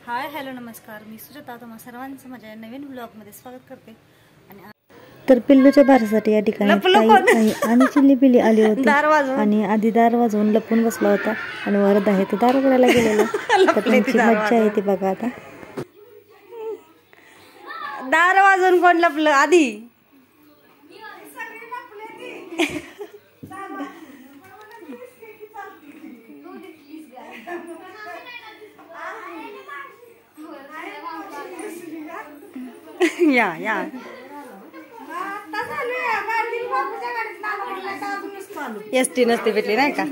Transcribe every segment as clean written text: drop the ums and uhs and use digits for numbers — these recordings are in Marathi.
हाय हॅलो नमस्कार, मी सुजाता तुम्हा सर्वांचं माझ्या नवीन ब्लॉगमध्ये स्वागत करते। आणि तर पिल्लूच्या बारासाठी या ठिकाणी ताई आणि चिल्ली पिल्ली आली होती आणि आधी दार वाजवून लपून बसला होता आणि वरद आहे तो दार उघडायला गेलेला। तर त्यांची मज्जा येते बघा। आता दार वाजवून कोण लपलं आधी? या या एसटी नसते भेटली नाही का?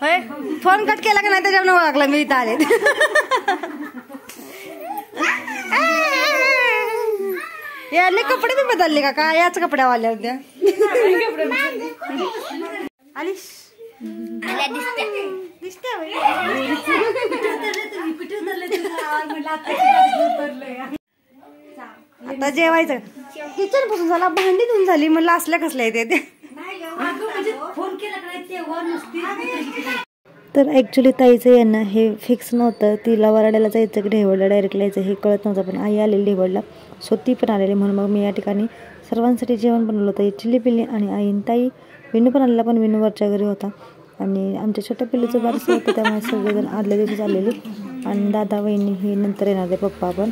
होय, फोन कट केला का नाही त्याच्यावर ओळखला मी इथं आले। याने कपडे बी बदलले का काय? याच कपड्यावाल्या होत्या आलिश आता जेवायचं किचन पासून झाला, भांडी धुवून झाली, म्हणलं असल्या कसल्या येते। तर ऍक्च्युली ताईचं यांना हे फिक्स नव्हतं, तिला वराड्याला जायचं की ढेवडला डायरेक्ट यायचं हे कळत नव्हतं, पण आई आलेली ढेवडला, सो ती पण आलेली, म्हणून मग मी या ठिकाणी सर्वांसाठी जेवण बनवलं होतं। चिल्ली पिल्ली आणि आईन ताई, विनू पण आलेला, पण विनू वरच्या घरी होता आणि आमच्या छोट्या पिल्लीचं बारसं होतं, त्यामुळे सगळेजण आदल्या दिवशी आलेली आणि दादा वहिनी हे नंतर येणार आहे, पप्पा पण।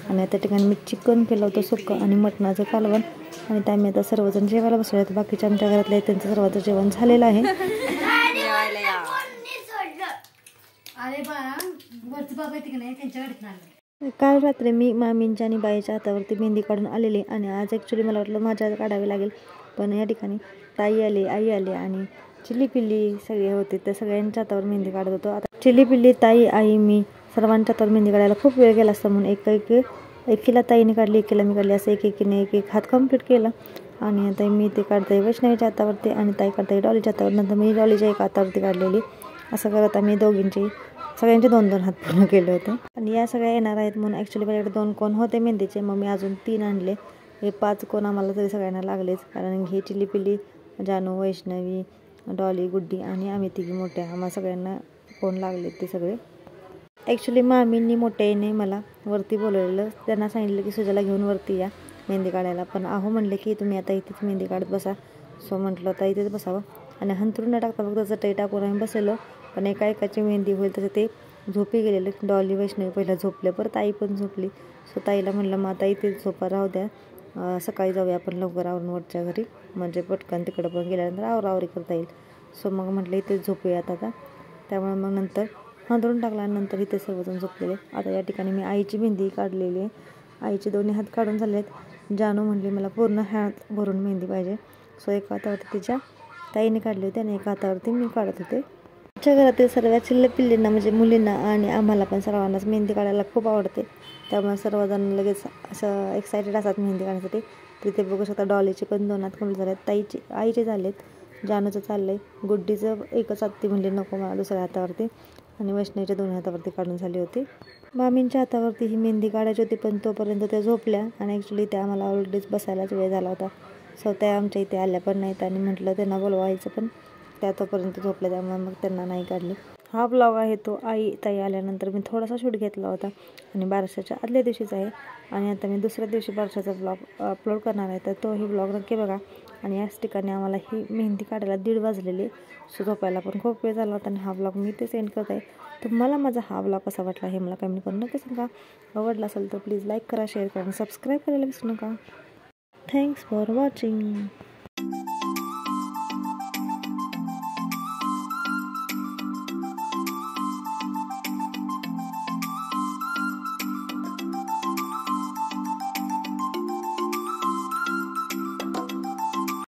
आणि त्या ठिकाणी मी चिकन केलं होतं सुक्कं आणि मटणाचं कालवण आणि त्यामुळे आता सर्वजण जेवायला बसले आहेत। बाकीच्या आमच्या घरातले त्यांचं सर्वांचं जेवण झालेलं आहे। काल रात्री मी मामींच्या आणि बाईच्या हातावरती मेहंदी काढून आलेली आणि आज ॲक्च्युली मला वाटलं माझ्या काढावी लागेल, पण या ठिकाणी ताई आली, आई आली आणि चिल्ली पिल्ली सगळे होते, त्या सगळ्यांच्या हातावर मेहंदी काढत होतो। आता चिल्ली पिल्ली, ताई, आई, मी सर्वांच्या हातावर मेहंदी काढायला खूप वेळ गेला असता, म्हणून एकीला ताईने काढली, एकीला मी काढली, असं एकीने एक हात कम्प्लीट केला। आणि आता मी ते काढते वैष्णवीच्या हातावरती आणि ताई काढते डॉलीच्या हातावर, नंतर मी डॉलीच्या एका हातावरती काढलेली। असं करत आम्ही दोघींची सगळ्यांचे 2-2 हात पूर्ण केले होते। आणि या सगळ्या येणार आहेत म्हणून ॲक्च्युली माझ्याकडे 2 कोण होते मेहंदीचे, मग मी अजून 3 आणले। हे 5 कोण आम्हाला तरी सगळ्यांना लागलेच, कारण हे चिल्ली पिल्ली, जानू, वैष्णवी, डॉली, गुड्डी आणि आम्ही तिघी मोठ्या, आम्हाला सगळ्यांना कोण लागले ते सगळे। ॲक्च्युली मामींनी मोठ्याने मला वरती बोलवलेलं, त्यांना सांगितलं की सुजाला घेऊन वरती या मेहंदी काढायला, पण आहो म्हणले की तुम्ही आता इथेच मेहंदी काढत बसा। सो म्हटलं आता इथेच बसावं आणि हंतरून न टाकता फक्त चटई टाकून आम्ही बसलो, पण एकाची मेहंदी होईल तसं ते झोपी गेलेले। डॉली, वैष्णवी पहिला झोपले, परत आई पण झोपली। सो ताईला म्हणलं मग आता इथेच झोपा राहू द्या, सकाळी जाऊया आपण लवकर आवरून वरच्या घरी, म्हणजे पटकन तिकडं पण गेल्यानंतर आवरावरी करता येईल। सो मग म्हटलं इथेच झोपूयात आता, त्यामुळे मग नंतर हंतरून टाकल्यानंतर इथे सर्वजण झोपलेले। आता या ठिकाणी मी आईची मेहंदी काढलेली आहे, आईचे दोन्ही हात काढून झाले आहेत। जानू म्हणली मला पूर्ण हात भरून मेहंदी पाहिजे, सो एका हातावरती तिच्या ताईने काढली होती आणि एका हातावरती मी काढत होते। आमच्या घरातील सर्व चिल्ली पिल्लींना म्हणजे मुलींना आणि आम्हाला पण सर्वांनाच मेहंदी काढायला खूप आवडते, त्यामुळे सर्वजण लगेच असं एक्सायटेड असतात मेहंदी काढण्यासाठी। तिथे बघू शकता डॉलीचे पण 2 हात कम्प्लीट झाले आहेत, आईचे झालेत, जानूचं चाललं आहे, गुड्डीचं एकच हात ती म्हणली नको मला दुसऱ्या हातावरती, आणि वैष्णवीच्या 2 हातावरती काढून झाली होती। मामींच्या हातावरती ही मेहंदी काढायची होती, पण तोपर्यंत त्या झोपल्या आणि ॲक्च्युली त्या आम्हाला ऑलरेडीच बसायलाच वेळ झाला होता, सो त्या आमच्या इथे आल्या पण नाहीत आणि म्हटलं त्यांना बोलवायचं, पण त्या तोपर्यंत झोपल्या, त्यामुळे मग त्यांना नाही काढली। हा ब्लॉग आहे तो ताई आल्यानंतर मी थोडासा शूट घेतला होता आणि बारशाच्या आदल्या दिवशीच आहे, आणि आता मी दुसऱ्या दिवशी बारशाचा ब्लॉग अपलोड करणार आहे, तर तोही ब्लॉग नक्की बघा। आणि याच ठिकाणी आम्हाला ही मेहंदी काढायला 1:30 वाजलेले, सो झोपायला पण खूप वेळ झाला होता आणि हा ब्लॉग मी ते सेंड करत आहे। तुम्हाला माझा हा ब्लॉग कसा वाटला हे मला कमेंट करून नक्की सांगा। आवडला असेल तर प्लीज लाईक करा, शेअर करा आणि सबस्क्राईब करायला विसरू नका। Thanks for watching.